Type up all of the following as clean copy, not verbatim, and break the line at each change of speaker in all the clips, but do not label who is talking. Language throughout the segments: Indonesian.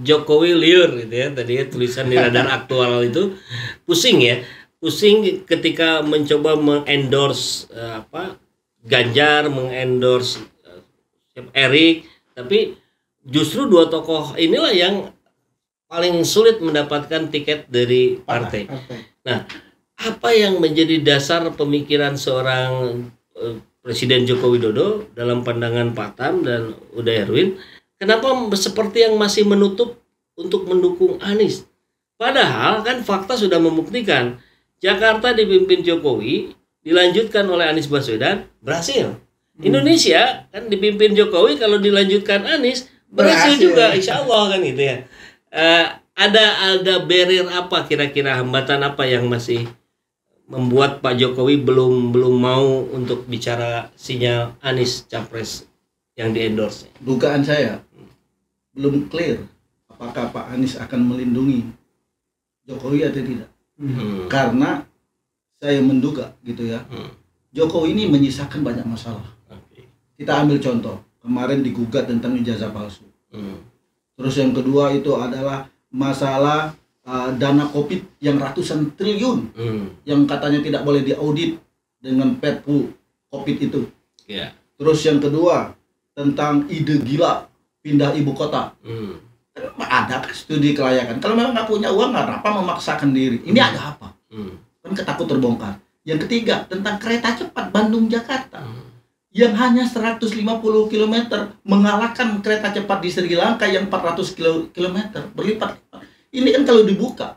Jokowi liur gitu ya, tadi tulisan di Radar Aktual itu pusing ketika mencoba mengendorse Ganjar, mengendorse Erik, tapi justru dua tokoh inilah yang paling sulit mendapatkan tiket dari partai. Nah, apa yang menjadi dasar pemikiran seorang Presiden Joko Widodo dalam pandangan Pak Tam dan Uda Erwin? Kenapa seperti yang masih menutup untuk mendukung Anies? Padahal kan fakta sudah membuktikan Jakarta dipimpin Jokowi, dilanjutkan oleh Anies Baswedan, berhasil. Indonesia kan dipimpin Jokowi, kalau dilanjutkan Anies, berhasil juga, insya Allah kan gitu ya. Ada barrier apa kira-kira, hambatan apa yang masih membuat Pak Jokowi belum mau untuk bicara sinyal Anies Capres yang di-endorse?
Dugaan saya belum clear apakah Pak Anies akan melindungi Jokowi atau tidak. Karena saya menduga gitu ya, Jokowi ini menyisakan banyak masalah. Kita ambil contoh, kemarin digugat tentang ijazah palsu. Terus yang kedua itu adalah masalah dana COVID yang ratusan triliun, yang katanya tidak boleh diaudit dengan Perpu COVID itu. Terus yang kedua tentang ide gila pindah ibu kota. Ada studi kelayakan. Kalau memang nggak punya uang, nggak apa memaksakan diri. Ini ada apa? Kan ketakut terbongkar. Yang ketiga tentang kereta cepat Bandung-Jakarta yang hanya 150 km mengalahkan kereta cepat di Sri Lanka yang 400 km berlipat-lipat. Ini kan kalau dibuka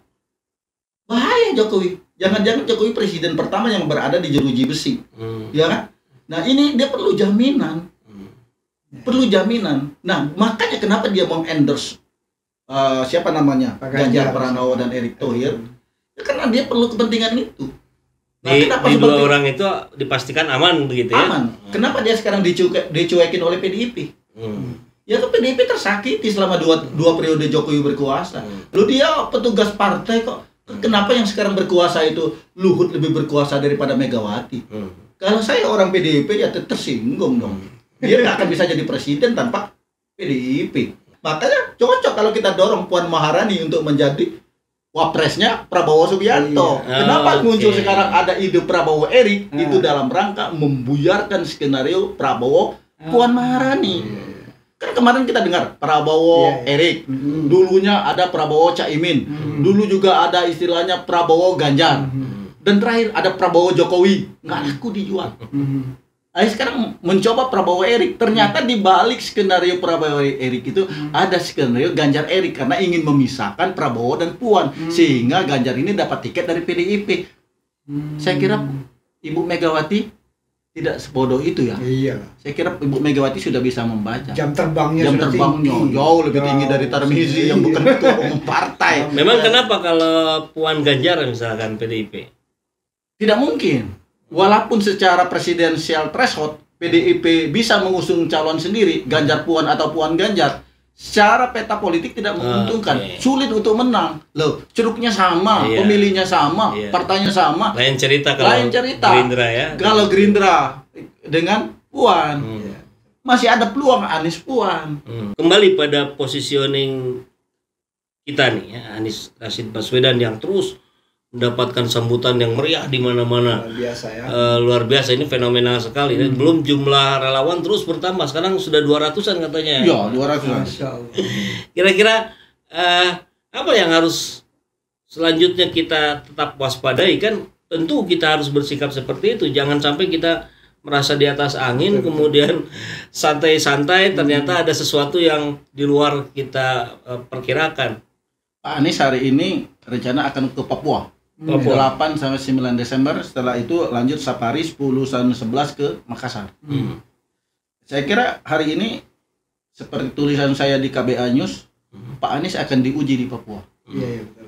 bahaya Jokowi. Jangan-jangan Jokowi presiden pertama yang berada di jeruji besi, ya kan? Nah ini dia perlu jaminan. Nah, makanya kenapa dia mau endorse siapa namanya? Ganjar Pranowo dan Erick Thohir. Ya, karena dia perlu kepentingan itu. Nah,
di dua orang itu dipastikan aman begitu ya?
Aman. Kenapa dia sekarang dicuekin oleh PDIP? Ya kan PDIP tersakiti selama dua periode Jokowi berkuasa. Lu dia petugas partai kok. Kenapa yang sekarang berkuasa itu Luhut lebih berkuasa daripada Megawati? Kalau saya orang PDIP ya tersinggung dong. Dia nggak akan bisa jadi presiden tanpa PDIP. Makanya cocok kalau kita dorong Puan Maharani untuk menjadi wapresnya Prabowo Subianto. Kenapa muncul sekarang ada ide Prabowo Erik? Itu dalam rangka membuyarkan skenario Prabowo Puan Maharani. Kan kemarin kita dengar Prabowo Erik. Dulunya ada Prabowo Caimin. Dulu juga ada istilahnya Prabowo Ganjar. Dan terakhir ada Prabowo Jokowi. Nggak laku dijual. Sekarang mencoba Prabowo Erik, ternyata di balik skenario Prabowo Erik itu ada skenario Ganjar Erik karena ingin memisahkan Prabowo dan Puan sehingga Ganjar ini dapat tiket dari PDIP. Saya kira Ibu Megawati tidak sebodoh itu ya. Iya. Saya kira Ibu Megawati sudah bisa membaca. Jam terbangnya jauh lebih tinggi dari Tarmizi yang bukan ketua umum partai.
Memang kenapa kalau Puan Ganjar misalkan PDIP?
Tidak mungkin. Walaupun secara presidensial threshold PDIP bisa mengusung calon sendiri, Ganjar Puan atau Puan Ganjar, secara peta politik tidak menguntungkan, sulit untuk menang. Loh, ceruknya sama, pemilihnya sama, partainya sama.
Lain cerita kalau Gerindra ya.
Kalau Gerindra dengan Puan, masih ada peluang Anies Puan.
Kembali pada positioning kita nih ya, Anies Rashid Baswedan yang terus mendapatkan sambutan yang meriah di mana-mana. Luar biasa ya. Luar biasa, ini fenomenal sekali. Belum jumlah relawan terus bertambah. Sekarang sudah 200-an katanya.
Ya, 200-an.
Kira-kira apa yang harus selanjutnya kita tetap waspadai? Kan tentu kita harus bersikap seperti itu. Jangan sampai kita merasa di atas angin, kemudian santai-santai, ternyata ada sesuatu yang di luar kita perkirakan.
Pak Anies hari ini rencana akan ke Papua. 8 sampai 9 Desember, setelah itu lanjut safari 10 sampai 11 ke Makassar. Saya kira hari ini seperti tulisan saya di KBA News, Pak Anies akan diuji di Papua.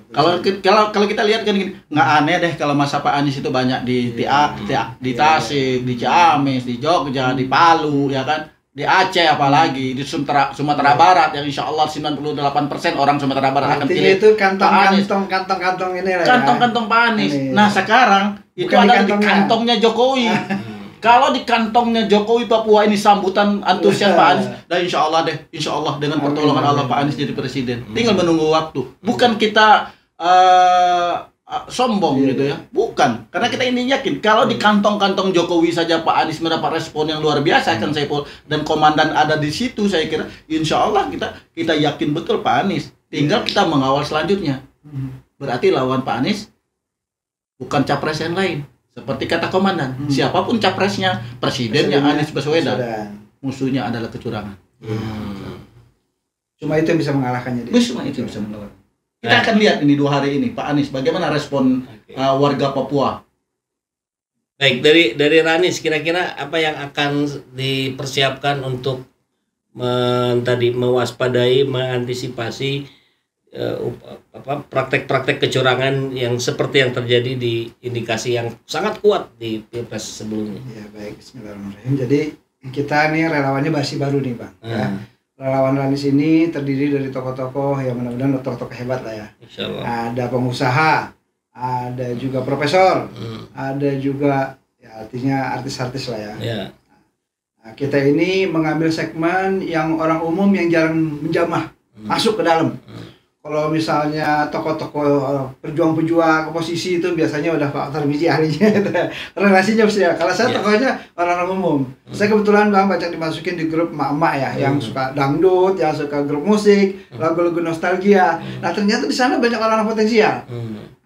Kalau kita lihat kan gini, nggak aneh deh kalau masa Pak Anies itu banyak di Tasik, di Ciamis, di Jogja, di Palu, ya kan, di Aceh apalagi di Sumatera Barat yang insya Allah 98% orang Sumatera Barat akan
Artinya
pilih
itu
Pak Anies.
kantong ini lah ya.
Kantong-kantong Pak Anies.
Anies.
Nah sekarang itu
Bukan di
ada di
kantongnya.
kantongnya Jokowi. Kalau di kantongnya Jokowi Papua ini sambutan antusias Pak Anies, dan insya Allah dengan pertolongan Allah Pak Anies jadi presiden. Tinggal menunggu waktu. Bukan kita sombong gitu ya, bukan. Karena kita ini yakin kalau di kantong-kantong Jokowi saja Pak Anies mendapat respon yang luar biasa kan Saiful, dan komandan ada di situ, saya kira insya Allah kita yakin betul Pak Anies. Tinggal kita mengawal selanjutnya. Berarti lawan Pak Anies bukan capres yang lain. Seperti kata komandan, siapapun capresnya, presidennya Anies Baswedan, musuhnya adalah kecurangan.
Cuma itu yang bisa mengalahkannya dia.
Cuma itu bisa mengalahkan. Kita akan lihat ini 2 hari ini Pak Anies bagaimana respon warga Papua.
Baik, dari Ranis, kira-kira apa yang akan dipersiapkan untuk tadi mewaspadai, mengantisipasi praktek-praktek kecurangan yang seperti yang terjadi di indikasi yang sangat kuat di Pilpres sebelumnya.
Ya baik, bismillahirrahmanirrahim. Jadi kita nih relawannya masih baru nih Bang. Ya. Relawan Ranis ini terdiri dari tokoh-tokoh yang mudah-mudahan tokoh-tokoh hebat lah ya.
Insyaallah.
Ada pengusaha, ada juga profesor, ada juga ya artinya artis-artis lah ya.
Ya.
Nah, kita ini mengambil segmen yang orang umum yang jarang menjamah masuk ke dalam. Kalau misalnya tokoh-tokoh pejuang-pejuang oposisi itu biasanya udah Pak Tarmizi ahlinya, relasinya ya. Kalau saya tokohnya orang-orang umum. Saya kebetulan Bang banyak dimasukin di grup emak-emak ya, yang suka dangdut, yang suka grup musik, lagu-lagu nostalgia. Nah ternyata di sana banyak orang potensial.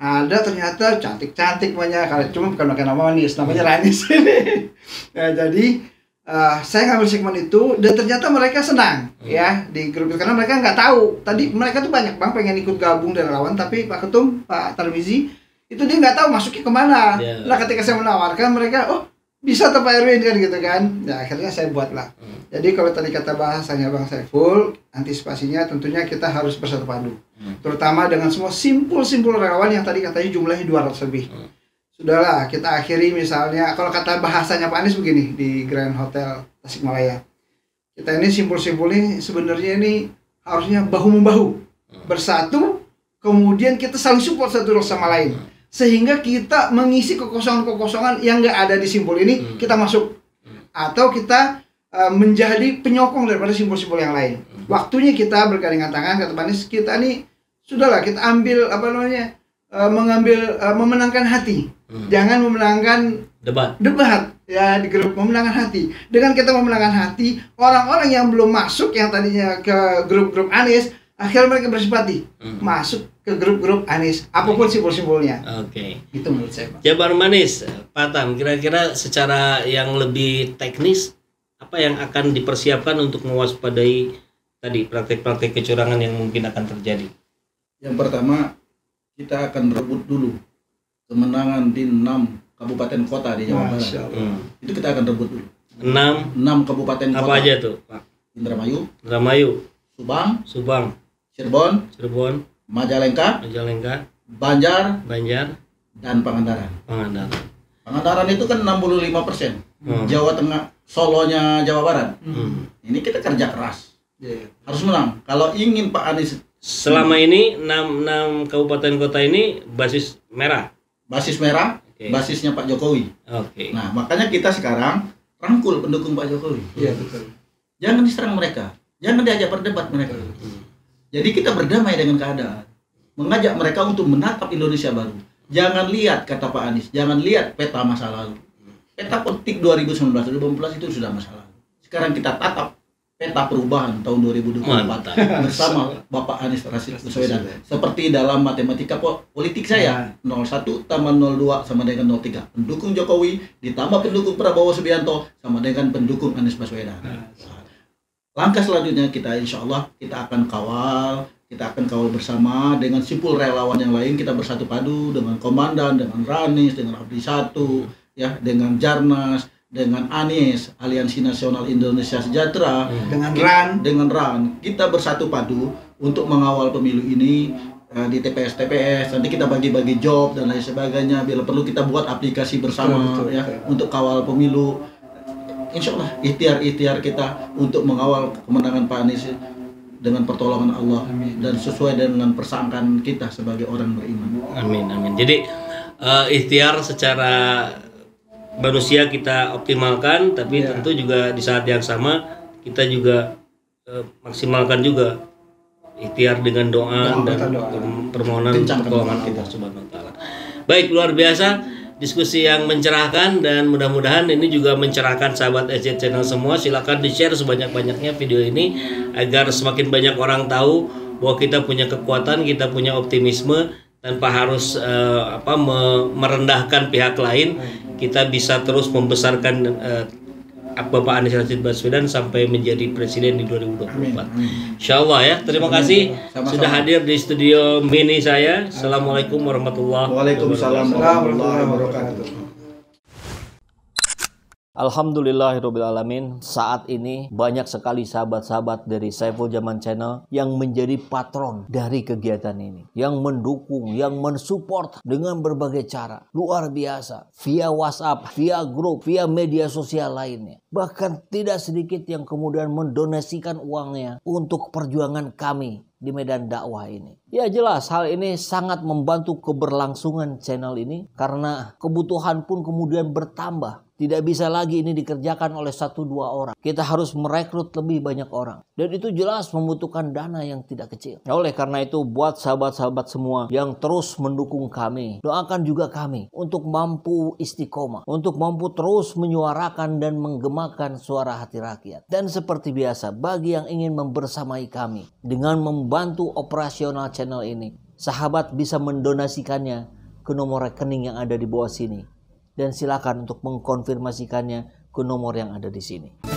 Ada ternyata cantik-cantik banyak, cuma bukan pakai nama Anies, namanya Ranis ini. Nah, jadi saya ngambil segmen itu dan ternyata mereka senang ya di grup itu karena mereka nggak tahu tadi mereka tuh banyak Bang pengen ikut gabung dari relawan, tapi Pak Ketum Pak Tarmizi itu dia nggak tahu masuknya kemana. Nah ketika saya menawarkan mereka bisa tuh Pak Erwin kan gitu kan. Ya akhirnya saya buatlah. Jadi kalau tadi kata bahasanya Bang Saiful, antisipasinya tentunya kita harus bersatu padu, terutama dengan semua simpul-simpul relawan yang tadi katanya jumlahnya 200 lebih. Sudahlah, kita akhiri misalnya, kalau kata bahasanya Pak Anies begini di Grand Hotel Tasikmalaya. Kita ini simpul-simpul ini sebenarnya ini harusnya bahu-membahu, bersatu, kemudian kita saling support satu sama lain. Sehingga kita mengisi kekosongan-kekosongan yang nggak ada di simpul ini, kita masuk. Atau kita menjadi penyokong daripada simpul-simpul yang lain. Waktunya kita bergandengan tangan, kata Pak Anies, kita ini, sudahlah, kita ambil, memenangkan hati. Jangan memenangkan debat ya di grup, memenangkan hati. Dengan kita memenangkan hati, orang-orang yang belum masuk yang tadinya ke grup-grup Anies, akhirnya mereka bersimpati masuk ke grup-grup Anies, apapun simbol-simbolnya.
Oke.
Itu menurut saya, Pak.
Jabar Manis, Pak Tam, kira-kira secara yang lebih teknis apa yang akan dipersiapkan untuk mewaspadai tadi praktek-praktek kecurangan yang mungkin akan terjadi?
Yang pertama, kita akan rebut dulu kemenangan di 6 kabupaten kota di Jawa Barat. Itu kita akan rebut dulu. 6 kabupaten kota.
Apa aja tuh, Pak?
Indramayu, Subang, Cirebon, Majalengka, Banjar, dan Pangandaran. Pangandaran itu kan 65%. Jawa Tengah, Solonya Jawa Barat. Ini kita kerja keras. Harus menang. Kalau ingin Pak Anies
selama ini 6 kabupaten kota ini basis merah.
Basisnya Pak Jokowi. Nah, makanya kita sekarang rangkul pendukung Pak Jokowi.
Iya, betul.
Jangan diserang mereka. Jangan diajak berdebat mereka. Jadi kita berdamai dengan keadaan. Mengajak mereka untuk menatap Indonesia baru. Jangan lihat, kata Pak Anies, jangan lihat peta masa lalu. Peta politik 2019 itu sudah masa lalu. Sekarang kita tatap peta perubahan tahun 2024 bersama Bapak Anies Rashid Baswedan. Seperti dalam matematika politik saya, 01 tambah 02 sama dengan 03. Pendukung Jokowi ditambah pendukung Prabowo Subianto sama dengan pendukung Anies Baswedan. Langkah selanjutnya kita insya Allah kita akan kawal bersama dengan simpul relawan yang lain. Kita bersatu padu dengan komandan, dengan Ranis, dengan Abdi Satu, ya, dengan Jarnas, dengan Anies, Aliansi Nasional Indonesia Sejahtera, dengan RAN, kita bersatu padu untuk mengawal pemilu ini di TPS. Nanti kita bagi-bagi job dan lain sebagainya. Bila perlu kita buat aplikasi bersama, untuk kawal pemilu. insya Allah ikhtiar kita untuk mengawal kemenangan Pak Anies dengan pertolongan Allah dan sesuai dengan persangkaan kita sebagai orang beriman.
Amin, amin. Jadi ikhtiar secara manusia kita optimalkan, tapi tentu juga di saat yang sama kita juga maksimalkan juga ikhtiar dengan doa dan permohonan pertolongan Allah Subhanahu wa taala. Baik, luar biasa diskusi yang mencerahkan, dan mudah-mudahan ini juga mencerahkan sahabat SJ Channel semua. Silakan di-share sebanyak-banyaknya video ini agar semakin banyak orang tahu bahwa kita punya kekuatan, kita punya optimisme tanpa harus merendahkan pihak lain. Kita bisa terus membesarkan Bapak Anies Rashid Baswedan sampai menjadi presiden di 2024. Insyaallah ya. Terima kasih sudah hadir di studio mini saya. Assalamualaikum warahmatullahi wabarakatuh.
Waalaikumsalam warahmatullahi wabarakatuh.
Alhamdulillahirrabbilalamin. Saat ini banyak sekali sahabat-sahabat dari Saiful Zaman Channel yang menjadi patron dari kegiatan ini, yang mendukung, yang mensupport dengan berbagai cara. Luar biasa, via WhatsApp, via grup, via media sosial lainnya. Bahkan tidak sedikit yang kemudian mendonasikan uangnya untuk perjuangan kami di medan dakwah ini. Ya jelas hal ini sangat membantu keberlangsungan channel ini, karena kebutuhan pun kemudian bertambah. Tidak bisa lagi ini dikerjakan oleh 1-2 orang. Kita harus merekrut lebih banyak orang. Dan itu jelas membutuhkan dana yang tidak kecil. Nah, oleh karena itu buat sahabat-sahabat semua yang terus mendukung kami, doakan juga kami untuk mampu istiqomah, untuk mampu terus menyuarakan dan menggemakan suara hati rakyat. Dan seperti biasa, bagi yang ingin membersamai kami dengan membantu operasional channel ini, sahabat bisa mendonasikannya ke nomor rekening yang ada di bawah sini. Dan silakan untuk mengkonfirmasikannya ke nomor yang ada di sini.